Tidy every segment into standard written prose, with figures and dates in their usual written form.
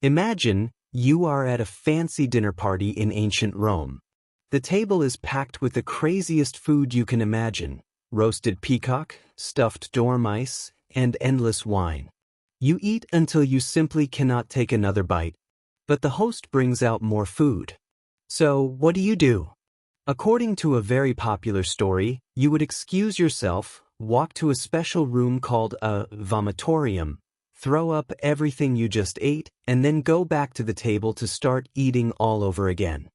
Imagine you are at a fancy dinner party in ancient Rome. The table is packed with the craziest food you can imagine: roasted peacock, stuffed dormice, and endless wine. You eat until you simply cannot take another bite, but the host brings out more food. So, what do? According to a very popular story, you would excuse yourself, walk to a special room called a vomitorium, throw up everything you just ate, and then go back to the table to start eating all over again.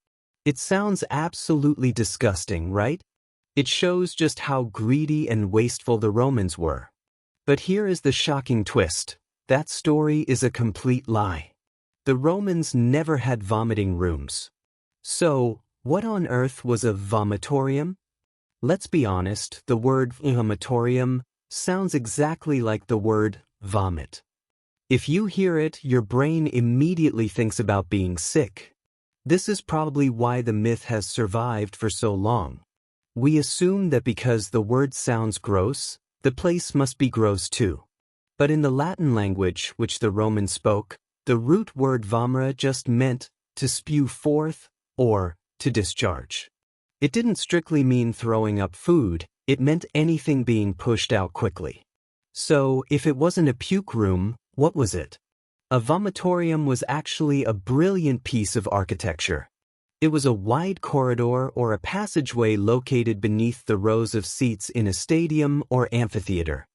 It sounds absolutely disgusting, right? It shows just how greedy and wasteful the Romans were. But here is the shocking twist. That story is a complete lie. The Romans never had vomiting rooms. So, what on earth was a vomitorium? Let's be honest, the word vomitorium sounds exactly like the word vomit. If you hear it, your brain immediately thinks about being sick. This is probably why the myth has survived for so long. We assume that because the word sounds gross, the place must be gross too. But in the Latin language, which the Romans spoke, the root word vomere just meant to spew forth or to discharge. It didn't strictly mean throwing up food, it meant anything being pushed out quickly. So, if it wasn't a puke room, what was it? A vomitorium was actually a brilliant piece of architecture. It was a wide corridor or a passageway located beneath the rows of seats in a stadium or amphitheater.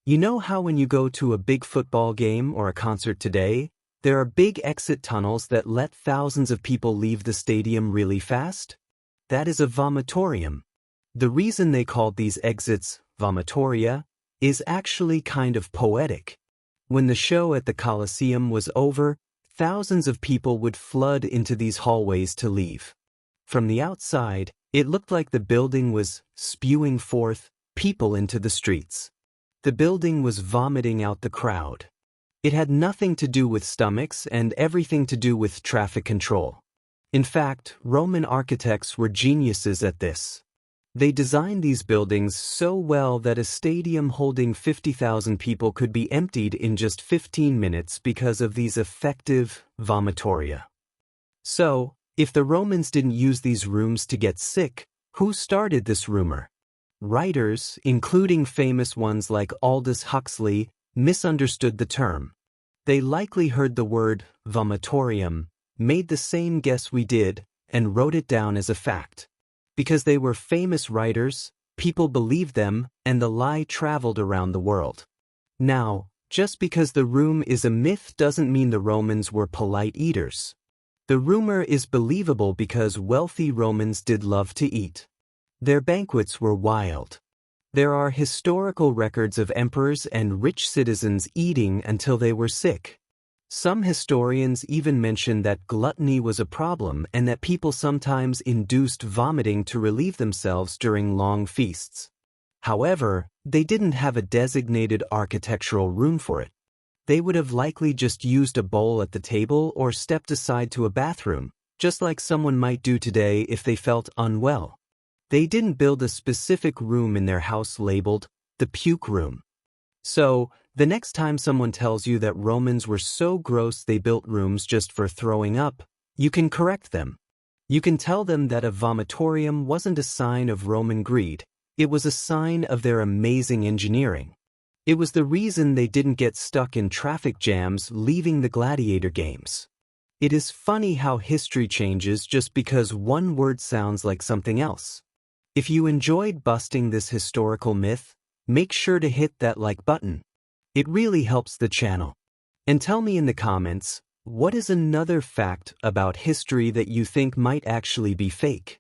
You know how when you go to a big football game or a concert today, there are big exit tunnels that let thousands of people leave the stadium really fast? That is a vomitorium. The reason they called these exits vomitoria is actually kind of poetic. When the show at the Colosseum was over, thousands of people would flood into these hallways to leave. From the outside, it looked like the building was spewing forth people into the streets. The building was vomiting out the crowd. It had nothing to do with stomachs and everything to do with traffic control. In fact, Roman architects were geniuses at this. They designed these buildings so well that a stadium holding 50,000 people could be emptied in just 15 minutes because of these effective vomitoria. So, if the Romans didn't use these rooms to get sick, who started this rumor? Writers, including famous ones like Aldous Huxley, misunderstood the term. They likely heard the word vomitorium, made the same guess we did, and wrote it down as a fact. Because they were famous writers, people believed them, and the lie traveled around the world. Now, just because the room is a myth doesn't mean the Romans were polite eaters. The rumor is believable because wealthy Romans did love to eat. Their banquets were wild. There are historical records of emperors and rich citizens eating until they were sick. Some historians even mention that gluttony was a problem and that people sometimes induced vomiting to relieve themselves during long feasts. However, they didn't have a designated architectural room for it. They would have likely just used a bowl at the table or stepped aside to a bathroom, just like someone might do today if they felt unwell. They didn't build a specific room in their house labeled the puke room. So, the next time someone tells you that Romans were so gross they built rooms just for throwing up, you can correct them. You can tell them that a vomitorium wasn't a sign of Roman greed, it was a sign of their amazing engineering. It was the reason they didn't get stuck in traffic jams leaving the gladiator games. It is funny how history changes just because one word sounds like something else. If you enjoyed busting this historical myth, make sure to hit that like button. It really helps the channel. And tell me in the comments, what is another fact about history that you think might actually be fake?